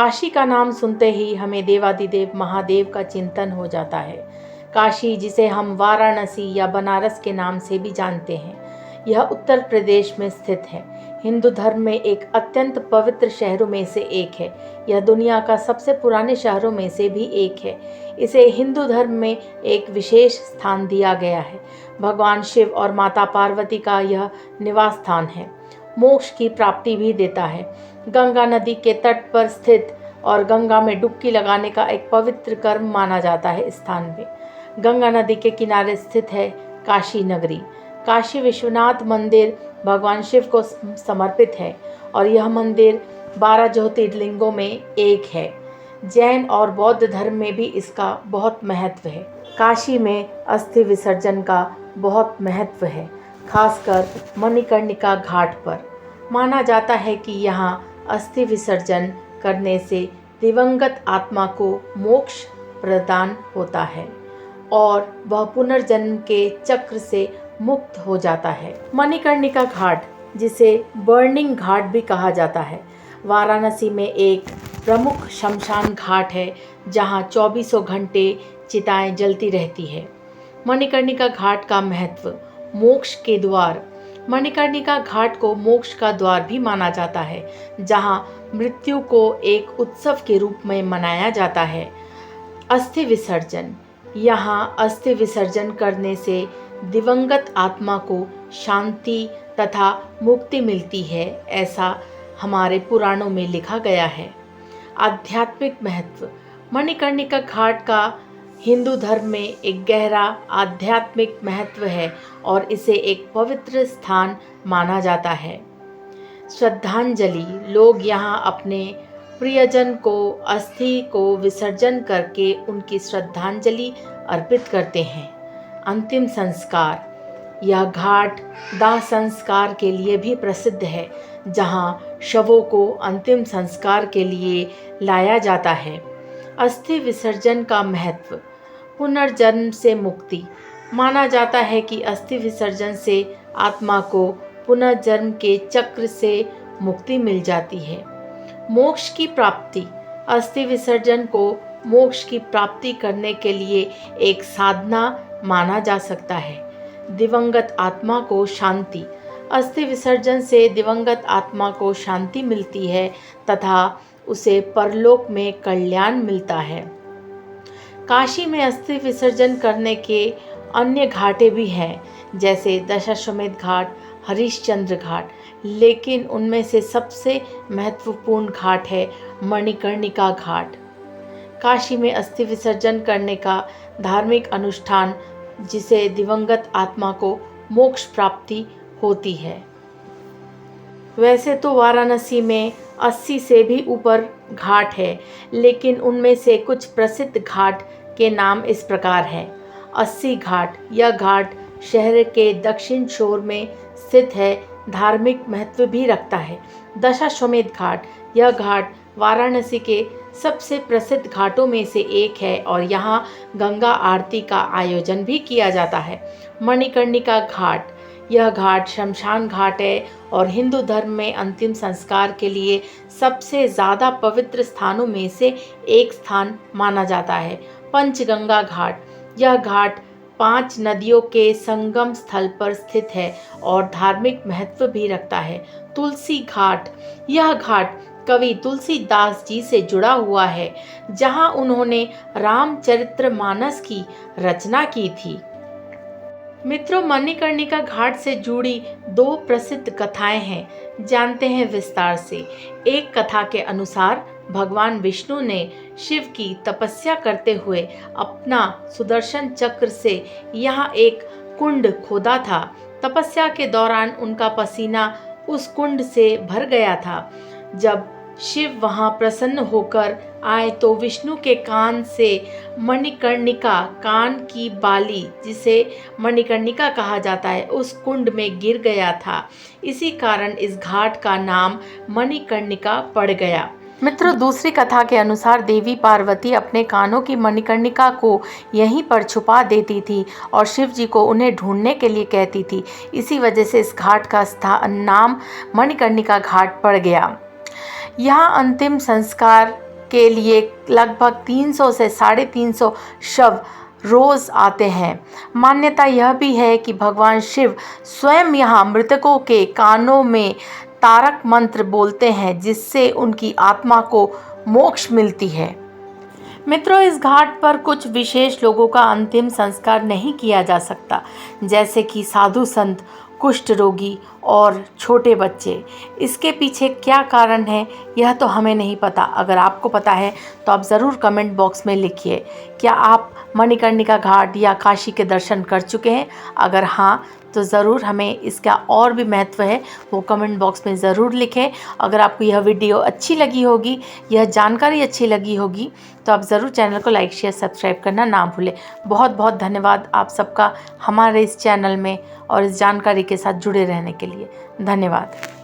काशी का नाम सुनते ही हमें देवादिदेव महादेव का चिंतन हो जाता है। काशी, जिसे हम वाराणसी या बनारस के नाम से भी जानते हैं, यह उत्तर प्रदेश में स्थित है। हिंदू धर्म में एक अत्यंत पवित्र शहरों में से एक है। यह दुनिया का सबसे पुराने शहरों में से भी एक है। इसे हिंदू धर्म में एक विशेष स्थान दिया गया है। भगवान शिव और माता पार्वती का यह निवास स्थान है। मोक्ष की प्राप्ति भी देता है। गंगा नदी के तट पर स्थित और गंगा में डुबकी लगाने का एक पवित्र कर्म माना जाता है। इस स्थान में गंगा नदी के किनारे स्थित है काशी नगरी। काशी विश्वनाथ मंदिर भगवान शिव को समर्पित है और यह मंदिर 12 ज्योतिर्लिंगों में एक है। जैन और बौद्ध धर्म में भी इसका बहुत महत्व है। काशी में अस्थि विसर्जन का बहुत महत्व है, खासकर मणिकर्णिका घाट पर। माना जाता है कि यहाँ अस्थि विसर्जन करने से दिवंगत आत्मा को मोक्ष प्रदान होता है और वह पुनर्जन्म के चक्र से मुक्त हो जाता है। मणिकर्णिका घाट, जिसे बर्निंग घाट भी कहा जाता है, वाराणसी में एक प्रमुख शमशान घाट है जहाँ 24 घंटे चिताएं जलती रहती है। मणिकर्णिका घाट का महत्व। मोक्ष के द्वार। मणिकर्णिका घाट को मोक्ष का द्वार भी माना जाता है, जहाँ मृत्यु को एक उत्सव के रूप में मनाया जाता है। अस्थि विसर्जन। यहाँ अस्थि विसर्जन करने से दिवंगत आत्मा को शांति तथा मुक्ति मिलती है, ऐसा हमारे पुराणों में लिखा गया है। आध्यात्मिक महत्व। मणिकर्णिका घाट का हिंदू धर्म में एक गहरा आध्यात्मिक महत्व है और इसे एक पवित्र स्थान माना जाता है। श्रद्धांजलि। लोग यहाँ अपने प्रियजन को अस्थि को विसर्जन करके उनकी श्रद्धांजलि अर्पित करते हैं। अंतिम संस्कार। यह घाट दाह संस्कार के लिए भी प्रसिद्ध है, जहाँ शवों को अंतिम संस्कार के लिए लाया जाता है। अस्थि विसर्जन का महत्व। पुनर्जन्म से मुक्ति। माना जाता है कि अस्थि विसर्जन से आत्मा को पुनर्जन्म के चक्र से मुक्ति मिल जाती है। मोक्ष की प्राप्ति। अस्थि विसर्जन को मोक्ष की प्राप्ति करने के लिए एक साधना माना जा सकता है। दिवंगत आत्मा को शांति। अस्थि विसर्जन से दिवंगत आत्मा को शांति मिलती है तथा उसे परलोक में कल्याण मिलता है। काशी में अस्थि विसर्जन करने के अन्य घाटें भी हैं, जैसे दशाश्वमेध घाट, हरिश्चंद्र घाट, लेकिन उनमें से सबसे महत्वपूर्ण घाट है मणिकर्णिका घाट। काशी में अस्थि विसर्जन करने का धार्मिक अनुष्ठान, जिसे दिवंगत आत्मा को मोक्ष प्राप्ति होती है। वैसे तो वाराणसी में 80 से भी ऊपर घाट है, लेकिन उनमें से कुछ प्रसिद्ध घाट के नाम इस प्रकार हैं। 80 घाट। यह घाट शहर के दक्षिण छोर में स्थित है, धार्मिक महत्व भी रखता है। दशाश्वमेध घाट। यह घाट वाराणसी के सबसे प्रसिद्ध घाटों में से एक है और यहाँ गंगा आरती का आयोजन भी किया जाता है। मणिकर्णिका घाट। यह घाट शमशान घाट है और हिंदू धर्म में अंतिम संस्कार के लिए सबसे ज़्यादा पवित्र स्थानों में से एक स्थान माना जाता है। पंचगंगा घाट। यह घाट 5 नदियों के संगम स्थल पर स्थित है और धार्मिक महत्व भी रखता है। तुलसी घाट। यह घाट कवि तुलसीदास जी से जुड़ा हुआ है, जहां उन्होंने रामचरितमानस की रचना की थी। मित्रों, मणिकर्णिका घाट से जुड़ी 2 प्रसिद्ध कथाएं हैं, जानते हैं विस्तार से। एक कथा के अनुसार भगवान विष्णु ने शिव की तपस्या करते हुए अपना सुदर्शन चक्र से यहाँ एक कुंड खोदा था। तपस्या के दौरान उनका पसीना उस कुंड से भर गया था। जब शिव वहाँ प्रसन्न होकर आए तो विष्णु के कान से मणिकर्णिका, कान की बाली, जिसे मणिकर्णिका कहा जाता है, उस कुंड में गिर गया था। इसी कारण इस घाट का नाम मणिकर्णिका पड़ गया। मित्रों, दूसरी कथा के अनुसार देवी पार्वती अपने कानों की मणिकर्णिका को यहीं पर छुपा देती थी और शिव जी को उन्हें ढूंढने के लिए कहती थी। इसी वजह से इस घाट का नाम मणिकर्णिका घाट पड़ गया। यहाँ अंतिम संस्कार के लिए लगभग 300 से 350 शव रोज़ आते हैं। मान्यता यह भी है कि भगवान शिव स्वयं यहाँ मृतकों के कानों में तारक मंत्र बोलते हैं, जिससे उनकी आत्मा को मोक्ष मिलती है। मित्रों, इस घाट पर कुछ विशेष लोगों का अंतिम संस्कार नहीं किया जा सकता, जैसे कि साधु संत, कुष्ठ रोगी और छोटे बच्चे। इसके पीछे क्या कारण है यह तो हमें नहीं पता। अगर आपको पता है तो आप ज़रूर कमेंट बॉक्स में लिखिए। क्या आप मणिकर्णिका घाट या काशी के दर्शन कर चुके हैं? अगर हाँ तो ज़रूर हमें इसका और भी महत्व है वो कमेंट बॉक्स में ज़रूर लिखें। अगर आपको यह वीडियो अच्छी लगी होगी, यह जानकारी अच्छी लगी होगी, तो आप ज़रूर चैनल को लाइक शेयर सब्सक्राइब करना ना भूलें। बहुत बहुत धन्यवाद आप सबका हमारे इस चैनल में और इस जानकारी के साथ जुड़े रहने के लिए। धन्यवाद।